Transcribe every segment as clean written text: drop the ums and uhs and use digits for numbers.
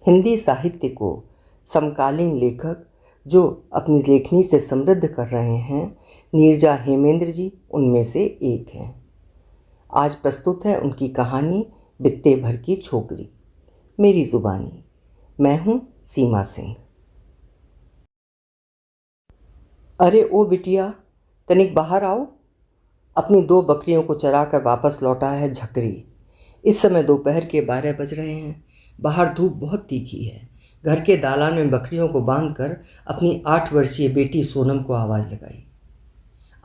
हिंदी साहित्य को समकालीन लेखक जो अपनी लेखनी से समृद्ध कर रहे हैं, नीरजा हेमेंद्र जी उनमें से एक हैं। आज प्रस्तुत है उनकी कहानी बित्ते भर की छोकरी। मेरी ज़ुबानी। मैं हूँ सीमा सिंह। अरे ओ बिटिया, तनिक बाहर आओ। अपनी 2 बकरियों को चराकर वापस लौटा है झकरी। इस समय दोपहर के 12 बज रहे हैं। बाहर धूप बहुत तीखी है। घर के दालान में बकरियों को बांधकर अपनी 8 वर्षीय बेटी सोनम को आवाज़ लगाई।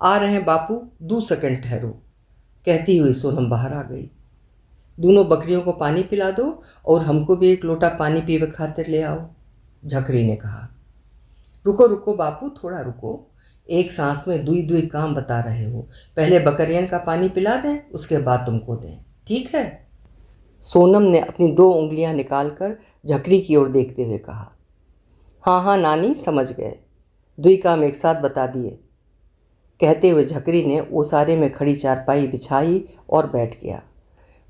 आ रहे हैं बापू, 2 सेकंड ठहरो, कहती हुई सोनम बाहर आ गई। दोनों बकरियों को पानी पिला दो और हमको भी एक लोटा पानी पीवे खातिर ले आओ, झकरी ने कहा। रुको रुको बापू, थोड़ा रुको। एक सांस में दुई दुई काम बता रहे हो। पहले बकरियन का पानी पिला दें, उसके बाद तुमको दें, ठीक है? सोनम ने अपनी 2 उंगलियां निकालकर झकरी की ओर देखते हुए कहा। हाँ हाँ नानी, समझ गए। 2 काम एक साथ बता दिए, कहते हुए झकरी ने ओसारे में खड़ी चारपाई बिछाई और बैठ गया।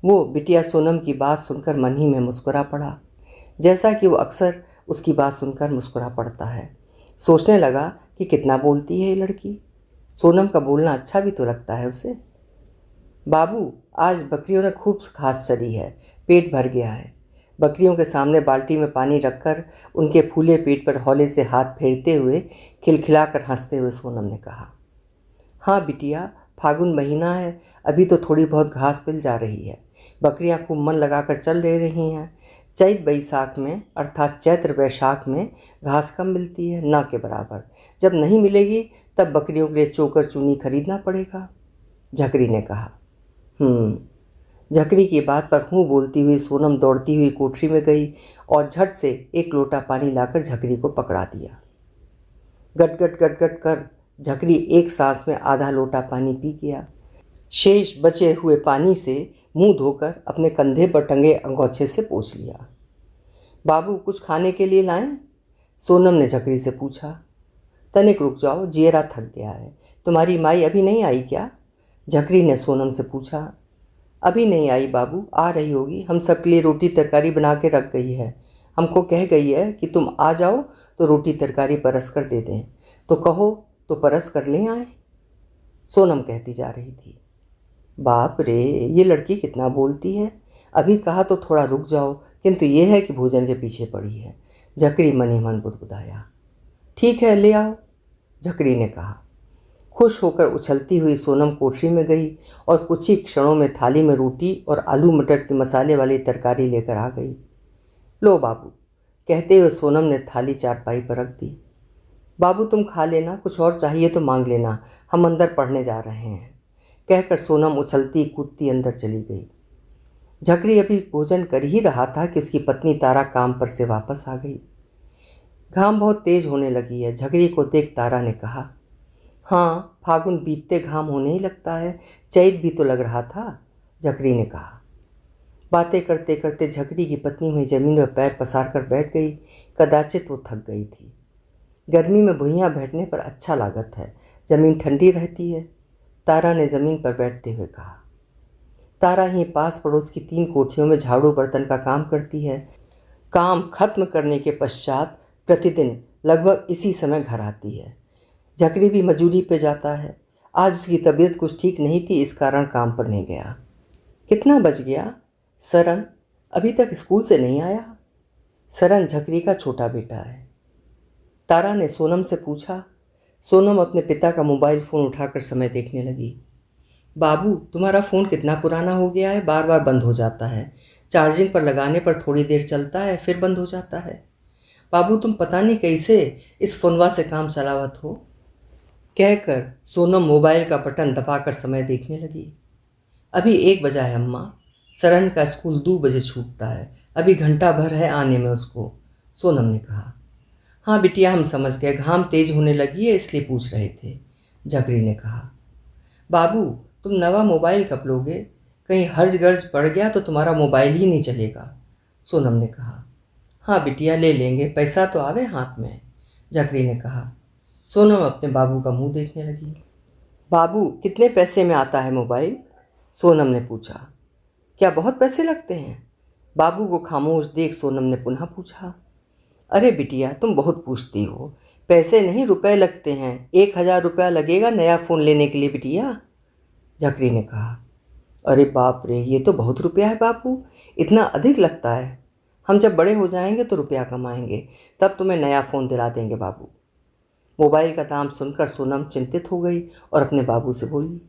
वो बिटिया सोनम की बात सुनकर मन ही में मुस्कुरा पड़ा, जैसा कि वो अक्सर उसकी बात सुनकर मुस्कुरा पड़ता है। सोचने लगा कि कितना बोलती है ये लड़की। सोनम का बोलना अच्छा भी तो लगता है उसे। बाबू, आज बकरियों ने खूब घास चरी है, पेट भर गया है। बकरियों के सामने बाल्टी में पानी रखकर उनके फूले पेट पर हौले से हाथ फेरते हुए खिलखिलाकर हंसते हुए सोनम ने कहा। हाँ बिटिया, फागुन महीना है, अभी तो थोड़ी बहुत घास मिल जा रही है। बकरियां खूब मन लगाकर चल ले रही हैं। चैत बैसाख में अर्थात चैत्र वैशाख में घास कम मिलती है, ना के बराबर। जब नहीं मिलेगी तब बकरियों के लिए चोकर चूनी खरीदना पड़ेगा, झकरी ने कहा। झकरी की बात पर हूँ बोलती हुई सोनम दौड़ती हुई कोठरी में गई और झट से एक लोटा पानी लाकर झकरी को पकड़ा दिया। गट गट गट गट कर झकरी एक सांस में आधा लोटा पानी पी गया। शेष बचे हुए पानी से मुंह धोकर अपने कंधे पर टंगे अंगोछे से पोंछ लिया। बाबू, कुछ खाने के लिए लाएं? सोनम ने झकरी से पूछा। तनिक रुक जाओ, जियरा थक गया है। तुम्हारी माई अभी नहीं आई क्या? झकरी ने सोनम से पूछा। अभी नहीं आई बाबू, आ रही होगी। हम सबके लिए रोटी तरकारी बना के रख गई है। हमको कह गई है कि तुम आ जाओ तो रोटी तरकारी परस कर दे दें, तो कहो तो परस कर ले आए, सोनम कहती जा रही थी। बाप रे, ये लड़की कितना बोलती है। अभी कहा तो थोड़ा रुक जाओ, किंतु ये है कि भोजन के पीछे पड़ी है, झकरी मन ही मन बुदबुदाया। ठीक है, ले आओ, झकरी ने कहा। खुश होकर उछलती हुई सोनम कोठरी में गई और कुछ ही क्षणों में थाली में रोटी और आलू मटर की मसाले वाली तरकारी लेकर आ गई। लो बाबू, कहते हुए सोनम ने थाली चारपाई पर रख दी। बाबू तुम खा लेना, कुछ और चाहिए तो मांग लेना, हम अंदर पढ़ने जा रहे हैं, कहकर सोनम उछलती कूदती अंदर चली गई। झकरी अभी भोजन कर ही रहा था कि उसकी पत्नी तारा काम पर से वापस आ गई। घाम बहुत तेज होने लगी है, झकरी को देख तारा ने कहा। हाँ, फागुन बीतते घाम होने ही लगता है, चैत भी तो लग रहा था, झकरी ने कहा। बातें करते करते झकरी की पत्नी हुई जमीन में पैर पसार कर बैठ गई। कदाचित वो थक गई थी। गर्मी में भुइयां बैठने पर अच्छा लागत है, ज़मीन ठंडी रहती है, तारा ने ज़मीन पर बैठते हुए कहा। तारा ही पास पड़ोस की 3 कोठरियों में झाड़ू बर्तन का काम करती है। काम खत्म करने के पश्चात प्रतिदिन लगभग इसी समय घर आती है। झकरी भी मजूरी पे जाता है। आज उसकी तबीयत कुछ ठीक नहीं थी, इस कारण काम पर नहीं गया। कितना बज गया? सरन अभी तक स्कूल से नहीं आया। सरन झकरी का छोटा बेटा है। तारा ने सोनम से पूछा। सोनम अपने पिता का मोबाइल फ़ोन उठाकर समय देखने लगी। बाबू, तुम्हारा फ़ोन कितना पुराना हो गया है, बार बार बंद हो जाता है। चार्जिंग पर लगाने पर थोड़ी देर चलता है, फिर बंद हो जाता है। बाबू, तुम पता नहीं कैसे इस फोनवा से काम चलावत हो, कहकर सोनम मोबाइल का बटन दबाकर समय देखने लगी। अभी 1 बजा है अम्मा। सरन का स्कूल 2 बजे छूटता है, अभी घंटा भर है आने में उसको, सोनम ने कहा। हाँ बिटिया, हम समझ गए, घाम तेज होने लगी है इसलिए पूछ रहे थे, झकरी ने कहा। बाबू, तुम नवा मोबाइल कब लोगे? कहीं हर्ज गर्ज पड़ गया तो तुम्हारा मोबाइल ही नहीं चलेगा, सोनम ने कहा। हाँ बिटिया, ले लेंगे, पैसा तो आवे हाथ में, झकरी ने कहा। सोनम अपने बाबू का मुंह देखने लगी। बाबू, कितने पैसे में आता है मोबाइल? सोनम ने पूछा। क्या बहुत पैसे लगते हैं? बाबू को खामोश देख सोनम ने पुनः पूछा, अरे बिटिया तुम बहुत पूछती हो, पैसे नहीं रुपए लगते हैं, 1,000 रुपया लगेगा नया फ़ोन लेने के लिए बिटिया। झकरी ने कहा, अरे बाप रे, ये तो बहुत रुपया है बापू, इतना अधिक लगता है। हम जब बड़े हो जाएंगे तो रुपया कमाएंगे, तब तुम्हें नया फ़ोन दिला देंगे बाबू। मोबाइल का दाम सुनकर सोनम चिंतित हो गई और अपने बाबू से बोली।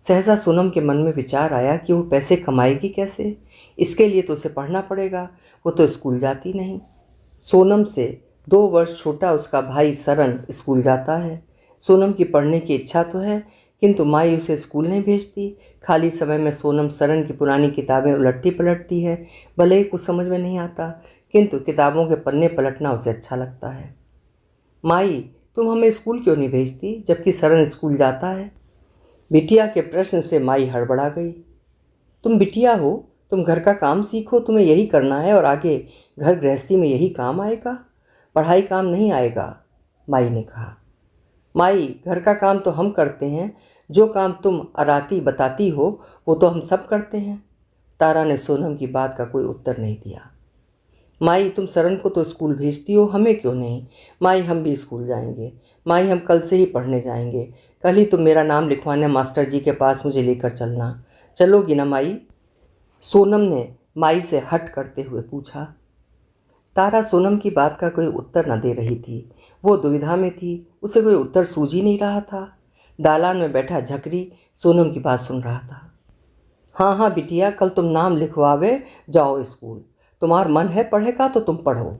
सहसा सोनम के मन में विचार आया कि वो पैसे कमाएगी कैसे, इसके लिए तो उसे पढ़ना पड़ेगा, वो तो स्कूल जाती नहीं। सोनम से 2 वर्ष छोटा उसका भाई सरन स्कूल जाता है। सोनम की पढ़ने की इच्छा तो है, किंतु माई उसे स्कूल नहीं भेजती। खाली समय में सोनम सरन की पुरानी किताबें उलटती पलटती है। भले ही कुछ समझ में नहीं आता, किंतु किताबों के पन्ने पलटना उसे अच्छा लगता है। माई, तुम हमें स्कूल क्यों नहीं भेजती जबकि सरन स्कूल जाता है? बिटिया के प्रश्न से माई हड़बड़ा गई। तुम बिटिया हो, तुम घर का काम सीखो, तुम्हें यही करना है और आगे घर गृहस्थी में यही काम आएगा, पढ़ाई काम नहीं आएगा, माई ने कहा। माई, घर का काम तो हम करते हैं, जो काम तुम अराती बताती हो वो तो हम सब करते हैं। तारा ने सोनम की बात का कोई उत्तर नहीं दिया। माई, तुम सरन को तो स्कूल भेजती हो, हमें क्यों नहीं? माई, हम भी स्कूल जाएंगे। माई, हम कल से ही पढ़ने जाएंगे। कल ही तुम मेरा नाम लिखवाने मास्टर जी के पास मुझे लेकर चलना। चलोगी ना माई? सोनम ने माई से हट करते हुए पूछा। तारा सोनम की बात का कोई उत्तर न दे रही थी। वो दुविधा में थी, उसे कोई उत्तर सूझ ही नहीं रहा था। दालान में बैठा झकरी सोनम की बात सुन रहा था। हाँ हाँ बिटिया, कल तुम नाम लिखवावे जाओ स्कूल। तुम्हार मन है पढ़े का तो तुम पढ़ो,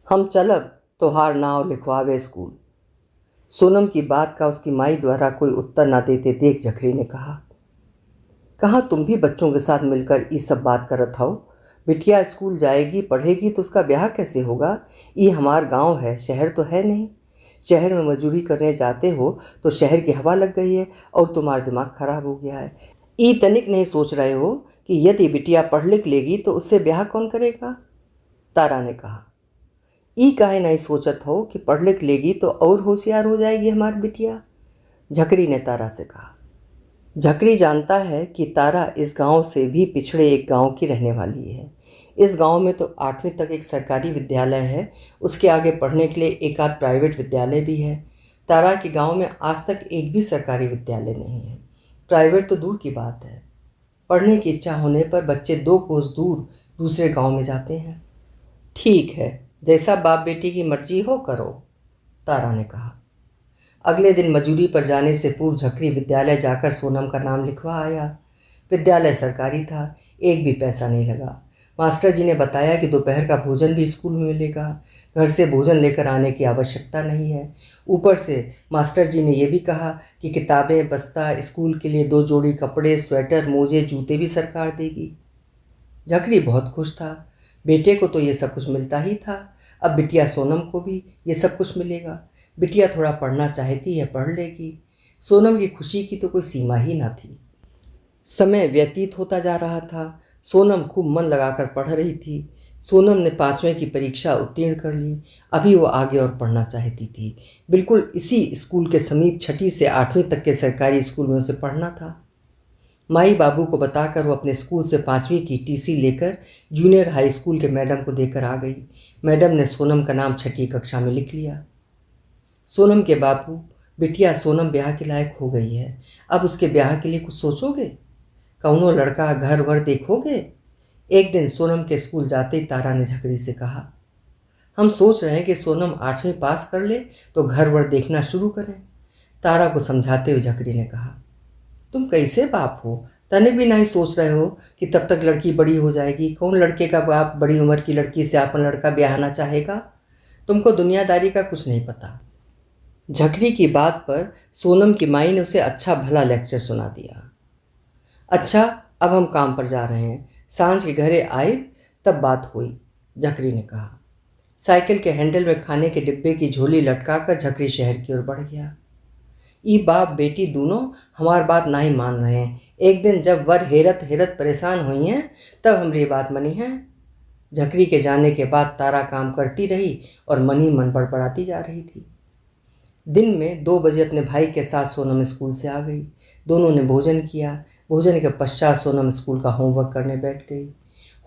हम चलब तोहार नाव लिखवावे स्कूल। सोनम की बात का उसकी माई द्वारा कोई उत्तर न देते देख झकरी ने कहा, कहाँ तुम भी बच्चों के साथ मिलकर ये सब बात करत हो? बिटिया स्कूल जाएगी पढ़ेगी तो उसका ब्याह कैसे होगा? ये हमार गांव है, शहर तो है नहीं। शहर में मजदूरी करने जाते हो तो शहर की हवा लग गई है और तुम्हारा दिमाग खराब हो गया है। ई तनिक नहीं सोच रहे हो कि यदि बिटिया पढ़ लिख लेगी तो उससे ब्याह कौन करेगा? तारा ने कहा, ई काहे नहीं सोचत हो कि पढ़ लिख लेगी तो और होशियार हो जाएगी हमारी बिटिया? झकरी ने तारा से कहा। झकरी जानता है कि तारा इस गांव से भी पिछड़े एक गांव की रहने वाली है। इस गांव में तो 8वीं तक एक सरकारी विद्यालय है, उसके आगे पढ़ने के लिए एक आध प्राइवेट विद्यालय भी है। तारा के गांव में आज तक एक भी सरकारी विद्यालय नहीं है, प्राइवेट तो दूर की बात है। पढ़ने की इच्छा होने पर बच्चे 2 कोस दूर दूसरे गांव में जाते हैं। ठीक है, जैसा बाप बेटी की मर्जी हो करो, तारा ने कहा। अगले दिन मजूरी पर जाने से पूर्व झकरी विद्यालय जाकर सोनम का नाम लिखवा आया। विद्यालय सरकारी था, एक भी पैसा नहीं लगा। मास्टर जी ने बताया कि दोपहर का भोजन भी स्कूल में मिलेगा, घर से भोजन लेकर आने की आवश्यकता नहीं है। ऊपर से मास्टर जी ने यह भी कहा कि किताबें, बस्ता, स्कूल के लिए 2 जोड़ी कपड़े, स्वेटर, मोजे, जूते भी सरकार देगी। झकरी बहुत खुश था, बेटे को तो ये सब कुछ मिलता ही था, अब बिटिया सोनम को भी ये सब कुछ मिलेगा। बिटिया थोड़ा पढ़ना चाहती है, पढ़ लेगी। सोनम की खुशी की तो कोई सीमा ही ना थी। समय व्यतीत होता जा रहा था। सोनम खूब मन लगाकर पढ़ रही थी। सोनम ने 5वीं की परीक्षा उत्तीर्ण कर ली। अभी वो आगे और पढ़ना चाहती थी। बिल्कुल इसी स्कूल के समीप 6ठी से 8वीं तक के सरकारी स्कूल में उसे पढ़ना था। माई बाबू को बताकर वो अपने स्कूल से 5वीं की टीसी लेकर जूनियर हाई स्कूल के मैडम को देकर आ गई। मैडम ने सोनम का नाम 6ठी कक्षा में लिख लिया। सोनम के बापू, बिटिया सोनम ब्याह के लायक हो गई है, अब उसके ब्याह के लिए कुछ सोचोगे? कौनो लड़का घर वर देखोगे? एक दिन सोनम के स्कूल जाते ही तारा ने झकरी से कहा, हम सोच रहे हैं कि सोनम 8वीं पास कर ले तो घर वर देखना शुरू करें। तारा को समझाते हुए झकरी ने कहा, तुम कैसे बाप हो, तनिक भी नहीं सोच रहे हो कि तब तक लड़की बड़ी हो जाएगी? कौन लड़के का बाप बड़ी उम्र की लड़की से अपन लड़का ब्याहना चाहेगा? तुमको दुनियादारी का कुछ नहीं पता। झकरी की बात पर सोनम की माई ने उसे अच्छा भला लेक्चर सुना दिया। अच्छा, अब हम काम पर जा रहे हैं, सांझ के घरे आए तब बात हुई, झकरी ने कहा। साइकिल के हैंडल में खाने के डिब्बे की झोली लटकाकर झकरी शहर की ओर बढ़ गया। ई बाप बेटी दोनों हमार बात नहीं मान रहे हैं। एक दिन जब वर हेरत हेरत परेशान हुई हैं तब हमारी बात मनी है। झकरी के जाने के बाद तारा काम करती रही और मन ही मन बड़बड़ाती जा रही थी। दिन में 2 बजे अपने भाई के साथ सोनम स्कूल से आ गई। दोनों ने भोजन किया। भोजन के पश्चात सोनम स्कूल का होमवर्क करने बैठ गई।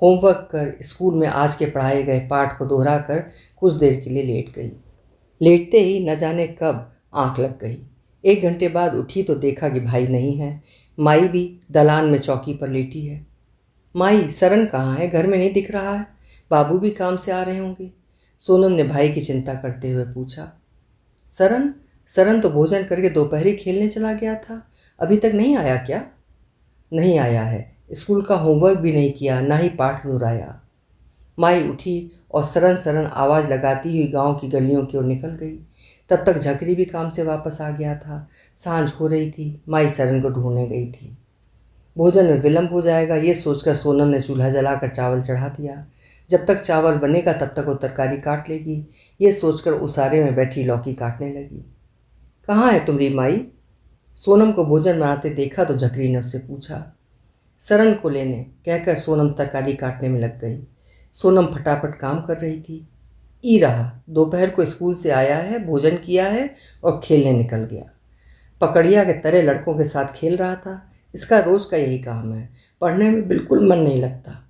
होमवर्क कर स्कूल में आज के पढ़ाए गए पाठ को दोहरा कर कुछ देर के लिए लेट गई। लेटते ही न जाने कब आंख लग गई। 1 घंटे बाद उठी तो देखा कि भाई नहीं है। माई भी दलान में चौकी पर लेटी है। माई, सरन कहाँ है? घर में नहीं दिख रहा है। बाबू भी काम से आ रहे होंगे। सोनम ने भाई की चिंता करते हुए पूछा। सरन सरन तो भोजन करके दोपहरी खेलने चला गया था, अभी तक नहीं आया क्या? नहीं आया है, स्कूल का होमवर्क भी नहीं किया, ना ही पाठ दोहराया। माई उठी और सरन सरन आवाज़ लगाती हुई गांव की गलियों की ओर निकल गई। तब तक झकरी भी काम से वापस आ गया था। सांझ हो रही थी। माई सरन को ढूंढने गई थी। भोजन में विलम्ब हो जाएगा ये सोचकर सोनम ने चूल्हा जलाकर चावल चढ़ा दिया। जब तक चावल बनेगा तब तक वो तरकारी काट लेगी, ये सोचकर उसारे में बैठी लौकी काटने लगी। कहाँ है तुम्हारी माई? सोनम को भोजन बनाते देखा तो झकरी ने उससे पूछा। सरन को लेने, कहकर सोनम तरकारी काटने में लग गई। सोनम फटाफट काम कर रही थी। ई रहा, दोपहर को स्कूल से आया है, भोजन किया है और खेलने निकल गया। पकड़िया के तरह लड़कों के साथ खेल रहा था। इसका रोज का यही काम है, पढ़ने में बिल्कुल मन नहीं लगता।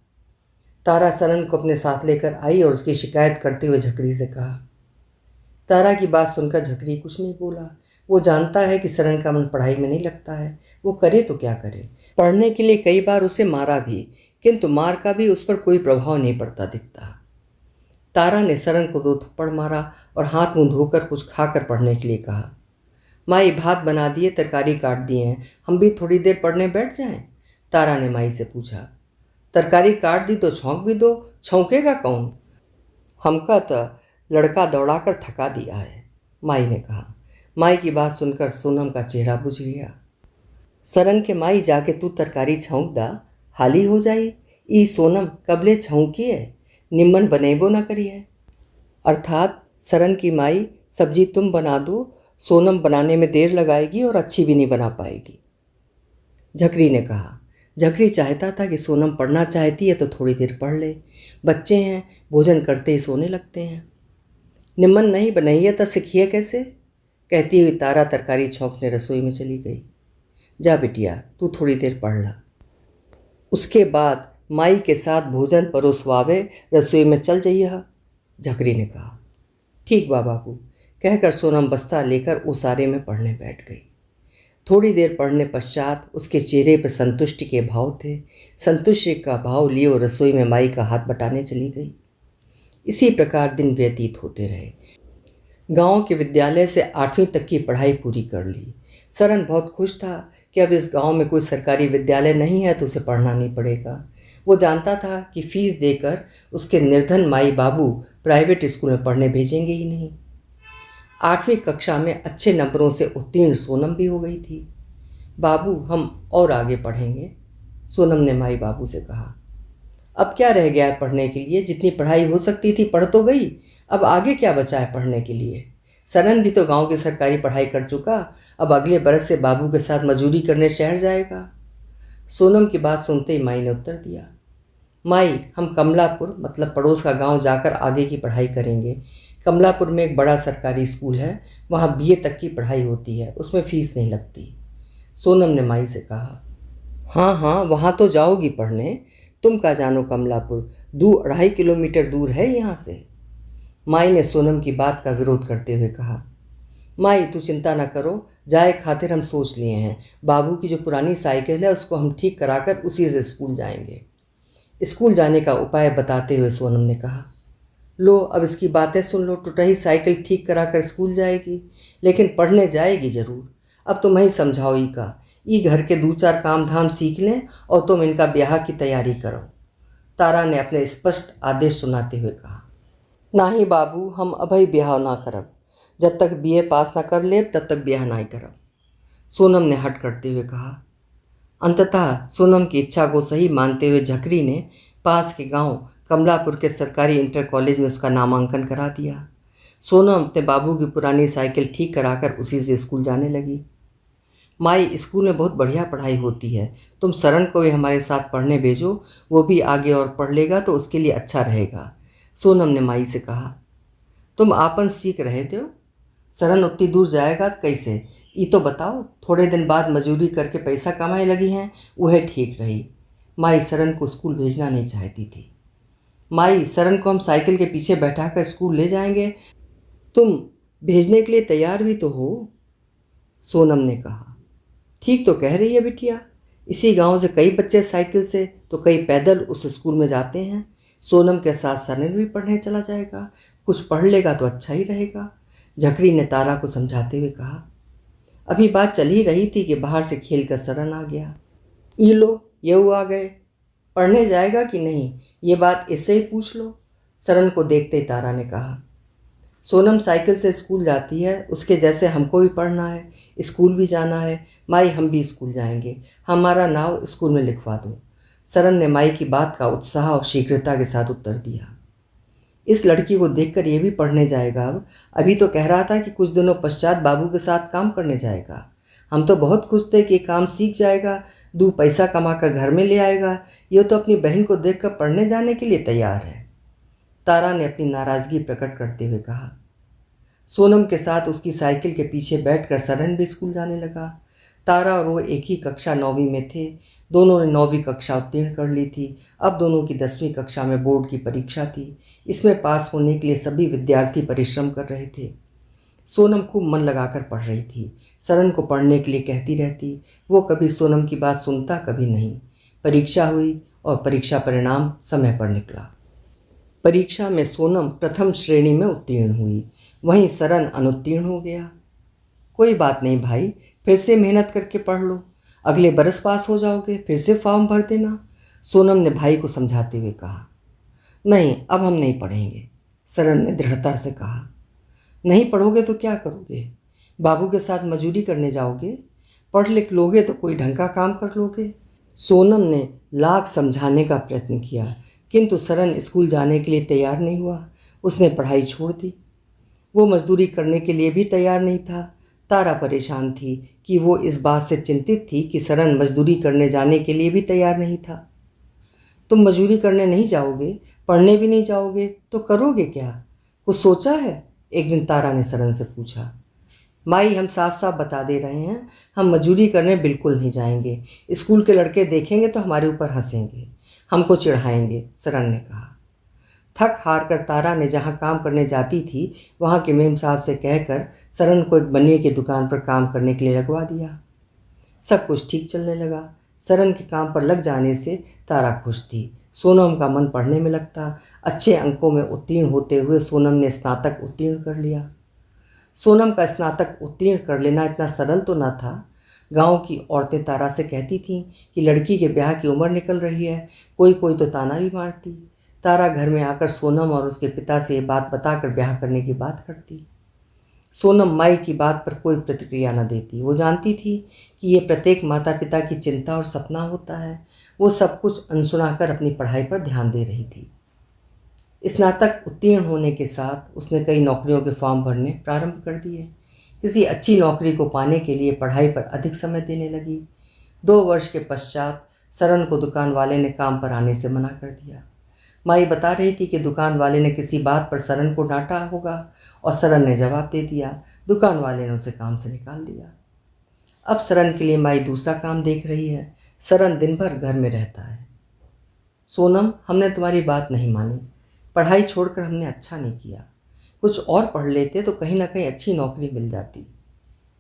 तारा सरन को अपने साथ लेकर आई और उसकी शिकायत करते हुए झकरी से कहा। तारा की बात सुनकर झकरी कुछ नहीं बोला। वो जानता है कि सरन का मन पढ़ाई में नहीं लगता है, वो करे तो क्या करे। पढ़ने के लिए कई बार उसे मारा भी, किंतु मार का भी उस पर कोई प्रभाव नहीं पड़ता दिखता। तारा ने सरन को 2 थप्पड़ मारा और हाथ मुंह धोकर कुछ खाकर पढ़ने के लिए कहा। माई, भात बना दिए, तरकारी काट दिए हैं, हम भी थोड़ी देर पढ़ने बैठ जाएं? तारा ने माई से पूछा। तरकारी काट दी तो छौंक भी दो, छौंकेगा कौन? हमका तो लड़का दौड़ाकर थका दिया है, माई ने कहा। माई की बात सुनकर सोनम का चेहरा बुझ गया। सरन के माई, जाके तू तरकारी छौंक दा, हाली हो जाई। ई सोनम कबले छौंकिए, निम्मन बनेबो न करी है। अर्थात सरन की माई, सब्जी तुम बना दो, सोनम बनाने में देर लगाएगी और अच्छी भी नहीं बना पाएगी, झकरी ने कहा। झकरी चाहता था कि सोनम पढ़ना चाहती है तो थोड़ी देर पढ़ ले, बच्चे हैं, भोजन करते ही सोने लगते हैं। निम्मन नहीं बनाइए तो सीखिए कैसे? कहती हुई तारा तरकारी छौंकने रसोई में चली गई। जा बिटिया, तू थोड़ी देर पढ़ ला। उसके बाद माई के साथ भोजन परोसवावे रसोई में चल जाइए, झकरी ने कहा। ठीक बा बाबू, कहकर सोनम बस्ता लेकर उसारे में पढ़ने बैठ गई। थोड़ी देर पढ़ने पश्चात उसके चेहरे पर संतुष्टि के भाव थे। संतुष्टि का भाव लिए वो रसोई में माई का हाथ बटाने चली गई। इसी प्रकार दिन व्यतीत होते रहे। गांव के विद्यालय से 8वीं तक की पढ़ाई पूरी कर ली। सरन बहुत खुश था कि अब इस गांव में कोई सरकारी विद्यालय नहीं है तो उसे पढ़ना नहीं पड़ेगा। वो जानता था कि फीस देकर उसके निर्धन माई बाबू प्राइवेट स्कूल में पढ़ने भेजेंगे ही नहीं। 8वीं कक्षा में अच्छे नंबरों से उत्तीर्ण सोनम भी हो गई थी। बाबू, हम और आगे पढ़ेंगे, सोनम ने माई बाबू से कहा। अब क्या रह गया है पढ़ने के लिए? जितनी पढ़ाई हो सकती थी पढ़ तो गई, अब आगे क्या बचा है पढ़ने के लिए? सरन भी तो गांव की सरकारी पढ़ाई कर चुका, अब अगले बरस से बाबू के साथ मजूरी करने शहर जाएगा। सोनम की बात सुनते ही माई ने उत्तर दिया। माई, हम कमलापुर मतलब पड़ोस का गांव जाकर आगे की पढ़ाई करेंगे। कमलापुर में एक बड़ा सरकारी स्कूल है, वहाँ BA तक की पढ़ाई होती है, उसमें फीस नहीं लगती, सोनम ने माई से कहा। हाँ हाँ, वहाँ तो जाओगी पढ़ने, तुम का जानो कमलापुर 2-2.5 किलोमीटर दूर है यहाँ से, माई ने सोनम की बात का विरोध करते हुए कहा। माई, तू चिंता न करो, जाए खातिर हम सोच लिए हैं। बाबू की जो पुरानी साइकिल है उसको हम ठीक कराकर उसी से स्कूल जाएंगे। स्कूल जाने का उपाय बताते हुए सोनम ने कहा। लो, अब इसकी बातें सुन लो, टूटी साइकिल ठीक कराकर स्कूल जाएगी, लेकिन पढ़ने जाएगी ज़रूर। अब तुम ही समझाओ ई घर के 2-4 काम धाम सीख लें और तुम इनका ब्याह की तैयारी करो, तारा ने अपने स्पष्ट आदेश सुनाते हुए कहा। ना ही बाबू, हम अभी ब्याह ना करब, जब तक BA पास ना कर ले तब तक ब्याह ना करब, सोनम ने हट करते हुए कहा। अंततः सोनम की इच्छा को सही मानते हुए झकरी ने पास के गांव कमलापुर के सरकारी इंटर कॉलेज में उसका नामांकन करा दिया। सोनम अपने बाबू की पुरानी साइकिल ठीक कराकर उसी से स्कूल जाने लगी। माई, स्कूल में बहुत बढ़िया पढ़ाई होती है, तुम सरन को भी हमारे साथ पढ़ने भेजो, वो भी आगे और पढ़ लेगा तो उसके लिए अच्छा रहेगा, सोनम ने माई से कहा। तुम आपन सीख रहे थे, सरन उतनी दूर जाएगा कैसे, ये तो बताओ। थोड़े दिन बाद मजूरी करके पैसा कमाए लगी हैं, वह ठीक रही। माई सरन को स्कूल भेजना नहीं चाहती थी। माई, सरन को हम साइकिल के पीछे बैठाकर स्कूल ले जाएंगे, तुम भेजने के लिए तैयार भी तो हो? सोनम ने कहा। ठीक तो कह रही है बिटिया, इसी गांव से कई बच्चे साइकिल से तो कई पैदल उस स्कूल में जाते हैं। सोनम के साथ सरन भी पढ़ने चला जाएगा, कुछ पढ़ लेगा तो अच्छा ही रहेगा, झकरी ने तारा को समझाते हुए कहा। अभी बात चल ही रही थी कि बाहर से खेल कर सरन आ गया। ई लो, यू आ गए, पढ़ने जाएगा कि नहीं, ये बात इससे ही पूछ लो, सरन को देखते ही तारा ने कहा। सोनम साइकिल से स्कूल जाती है, उसके जैसे हमको भी पढ़ना है, स्कूल भी जाना है। माई, हम भी स्कूल जाएंगे, हमारा नाम स्कूल में लिखवा दो, सरन ने माई की बात का उत्साह और शीघ्रता के साथ उत्तर दिया। इस लड़की को देखकर ये भी पढ़ने जाएगा? अब अभी तो कह रहा था कि कुछ दिनों पश्चात बाबू के साथ काम करने जाएगा। हम तो बहुत खुश थे कि काम सीख जाएगा, 2 पैसा कमा कर घर में ले आएगा। ये तो अपनी बहन को देखकर पढ़ने जाने के लिए तैयार है, तारा ने अपनी नाराज़गी प्रकट करते हुए कहा। सोनम के साथ उसकी साइकिल के पीछे बैठकर सरन भी स्कूल जाने लगा। तारा और वो एक ही कक्षा 9वीं में थे। दोनों ने 9वीं कक्षा उत्तीर्ण कर ली थी। अब दोनों की 10वीं कक्षा में बोर्ड की परीक्षा थी। इसमें पास होने के लिए सभी विद्यार्थी परिश्रम कर रहे थे। सोनम खूब मन लगाकर पढ़ रही थी, सरन को पढ़ने के लिए कहती रहती। वो कभी सोनम की बात सुनता, कभी नहीं। परीक्षा हुई और परीक्षा परिणाम समय पर निकला। परीक्षा में सोनम प्रथम श्रेणी में उत्तीर्ण हुई, वहीं सरन अनुत्तीर्ण हो गया। कोई बात नहीं भाई, फिर से मेहनत करके पढ़ लो, अगले बरस पास हो जाओगे, फिर से फॉर्म भर देना, सोनम ने भाई को समझाते हुए कहा। नहीं, अब हम नहीं पढ़ेंगे, सरन ने दृढ़ता से कहा। नहीं पढ़ोगे तो क्या करोगे? बाबू के साथ मजदूरी करने जाओगे? पढ़ लिख लोगे तो कोई ढंग का काम कर लोगे? सोनम ने लाख समझाने का प्रयत्न किया, किंतु सरन स्कूल जाने के लिए तैयार नहीं हुआ। उसने पढ़ाई छोड़ दी। वो मजदूरी करने के लिए भी तैयार नहीं था। तारा परेशान थी कि वो इस बात से चिंतित थी कि सरन मजदूरी करने जाने के लिए भी तैयार नहीं था। तुम मजदूरी करने नहीं जाओगे, पढ़ने भी नहीं जाओगे, तो करोगे क्या? कुछ सोचा है? एक दिन तारा ने सरन से पूछा। माई, हम साफ साफ बता दे रहे हैं, हम मजदूरी करने बिल्कुल नहीं जाएंगे। स्कूल के लड़के देखेंगे तो हमारे ऊपर हंसेंगे, हमको चिढ़ाएंगे, सरन ने कहा। थक हार कर तारा ने जहाँ काम करने जाती थी वहाँ के मेम साहब से कहकर सरन को एक बनिए की दुकान पर काम करने के लिए लगवा दिया। सब कुछ ठीक चलने लगा। सरन के काम पर लग जाने से तारा खुश थी। सोनम का मन पढ़ने में लगता। अच्छे अंकों में उत्तीर्ण होते हुए सोनम ने स्नातक उत्तीर्ण कर लिया। सोनम का स्नातक उत्तीर्ण कर लेना इतना सरल तो न था। गांव की औरतें तारा से कहती थीं कि लड़की के ब्याह की उम्र निकल रही है, कोई कोई तो ताना भी मारती। तारा घर में आकर सोनम और उसके पिता से ये बात बताकर ब्याह करने की बात करती। सोनम माई की बात पर कोई प्रतिक्रिया न देती। वो जानती थी कि ये प्रत्येक माता पिता की चिंता और सपना होता है। वो सब कुछ अनसुना कर अपनी पढ़ाई पर ध्यान दे रही थी। स्नातक उत्तीर्ण होने के साथ उसने कई नौकरियों के फॉर्म भरने प्रारंभ कर दिए। किसी अच्छी नौकरी को पाने के लिए पढ़ाई पर अधिक समय देने लगी। 2 वर्ष के पश्चात सरन को दुकान वाले ने काम पर आने से मना कर दिया। माई बता रही थी कि दुकान वाले ने किसी बात पर सरन को डांटा होगा और सरन ने जवाब दे दिया। दुकान वाले ने उसे काम से निकाल दिया। अब सरन के लिए माई दूसरा काम देख रही है। सरन दिन भर घर में रहता है। सोनम, हमने तुम्हारी बात नहीं मानी, पढ़ाई छोड़कर हमने अच्छा नहीं किया, कुछ और पढ़ लेते तो कहीं ना कहीं अच्छी नौकरी मिल जाती,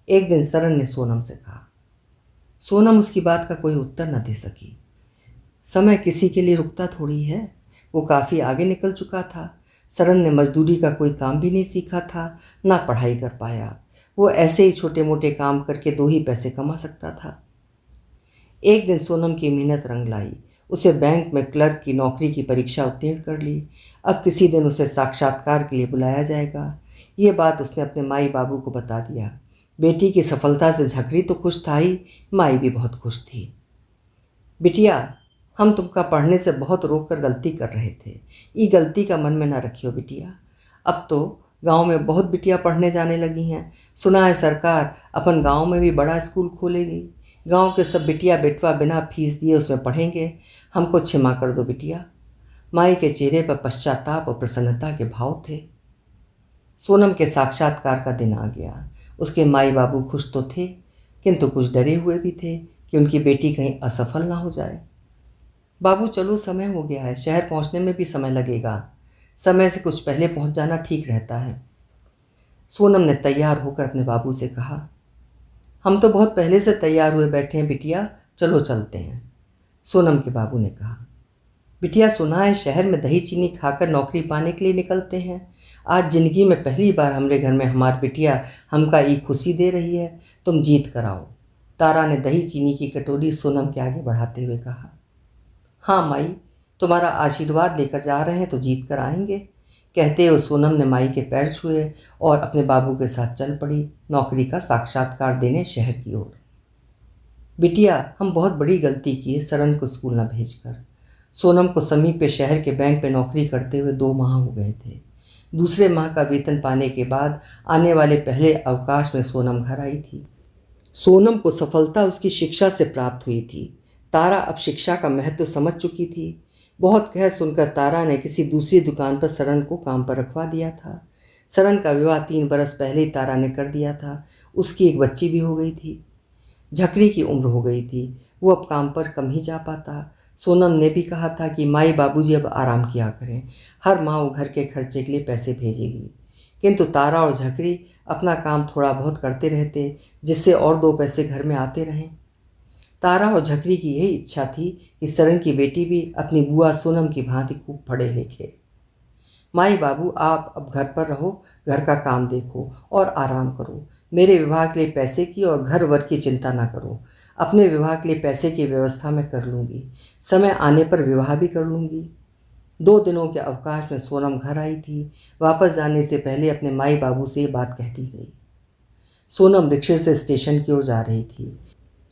एक दिन सरन ने सोनम से कहा। सोनम उसकी बात का कोई उत्तर न दे सकी। समय किसी के लिए रुकता थोड़ी है। वो काफ़ी आगे निकल चुका था। सरन ने मजदूरी का कोई काम भी नहीं सीखा था, ना पढ़ाई कर पाया। वो ऐसे ही छोटे मोटे काम करके 2 ही पैसे कमा सकता था। एक दिन सोनम की मेहनत रंग लाई। उसे बैंक में क्लर्क की नौकरी की परीक्षा उत्तीर्ण कर ली। अब किसी दिन उसे साक्षात्कार के लिए बुलाया जाएगा। ये बात उसने अपने माई बाबू को बता दिया। बेटी की सफलता से झकरी तो खुश था ही, माई भी बहुत खुश थी। बिटिया, हम तुमका पढ़ने से बहुत रोक कर गलती कर रहे थे, ये गलती का मन में ना रखियो बिटिया। अब तो गांव में बहुत बिटिया पढ़ने जाने लगी हैं। सुना है सरकार अपन गांव में भी बड़ा स्कूल खोलेगी। गांव के सब बिटिया बेटवा बिना फीस दिए उसमें पढ़ेंगे। हमको क्षमा कर दो बिटिया। माई के चेहरे पर पश्चाताप और प्रसन्नता के भाव थे। सोनम के साक्षात्कार का दिन आ गया। उसके माई बाबू खुश तो थे, किंतु कुछ डरे हुए भी थे कि उनकी बेटी कहीं असफल ना हो जाए। बाबू चलो, समय हो गया है, शहर पहुंचने में भी समय लगेगा। समय से कुछ पहले पहुंच जाना ठीक रहता है। सोनम ने तैयार होकर अपने बाबू से कहा। हम तो बहुत पहले से तैयार हुए बैठे हैं बिटिया, चलो चलते हैं। सोनम के बाबू ने कहा। बिटिया, सुना है शहर में दही चीनी खाकर नौकरी पाने के लिए निकलते हैं। आज जिंदगी में पहली बार हमारे घर में हमारी बिटिया हमका ये खुशी दे रही है, तुम जीत कर आओ। तारा ने दही चीनी की कटोरी सोनम के आगे बढ़ाते हुए कहा। हाँ माई, तुम्हारा आशीर्वाद लेकर जा रहे हैं तो जीत कर आएंगे। कहते हुए सोनम ने माई के पैर छुए और अपने बाबू के साथ चल पड़ी नौकरी का साक्षात्कार देने शहर की ओर। बिटिया, हम बहुत बड़ी गलती की है सरन को स्कूल न भेजकर। सोनम को समीप के शहर के बैंक में नौकरी करते हुए 2 माह हो गए थे। दूसरे माह का वेतन पाने के बाद आने वाले पहले अवकाश में सोनम घर आई थी। सोनम को सफलता उसकी शिक्षा से प्राप्त हुई थी। तारा अब शिक्षा का महत्व समझ चुकी थी। बहुत कह सुनकर तारा ने किसी दूसरी दुकान पर सरन को काम पर रखवा दिया था। सरन का विवाह 3 बरस पहले ही तारा ने कर दिया था। उसकी एक बच्ची भी हो गई थी। झकरी की उम्र हो गई थी, वो अब काम पर कम ही जा पाता। सोनम ने भी कहा था कि माई बाबूजी अब आराम किया करें, हर माह वो घर के खर्चे के लिए पैसे भेजेगी। किंतु तारा और झकरी अपना काम थोड़ा बहुत करते रहते, जिससे और 2 पैसे घर में आते रहें। तारा और झकरी की यही इच्छा थी कि सरन की बेटी भी अपनी बुआ सोनम की भांति खूब पढ़े लिखे। माई बाबू, आप अब घर पर रहो, घर का काम देखो और आराम करो। मेरे विवाह के लिए पैसे की और घर वर की चिंता ना करो। अपने विवाह के लिए पैसे की व्यवस्था मैं कर लूँगी। समय आने पर विवाह भी कर लूँगी। 2 दिनों के अवकाश में सोनम घर आई थी। वापस जाने से पहले अपने माई बाबू से ये बात कह दी गई। सोनम रिक्शे से स्टेशन की ओर जा रही थी,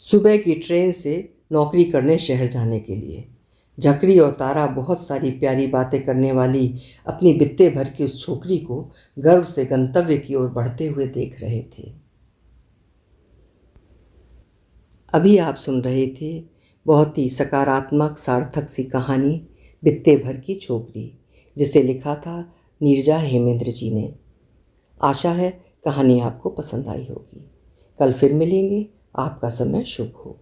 सुबह की ट्रेन से नौकरी करने शहर जाने के लिए। झकरी और तारा बहुत सारी प्यारी बातें करने वाली अपनी बित्ते भर की उस छोकरी को गर्व से गंतव्य की ओर बढ़ते हुए देख रहे थे। अभी आप सुन रहे थे बहुत ही सकारात्मक सार्थक सी कहानी बित्ते भर की छोकरी, जिसे लिखा था नीरजा हेमेंद्र जी ने। आशा है कहानी आपको पसंद आई होगी। कल फिर मिलेंगे। आपका समय शुभ हो।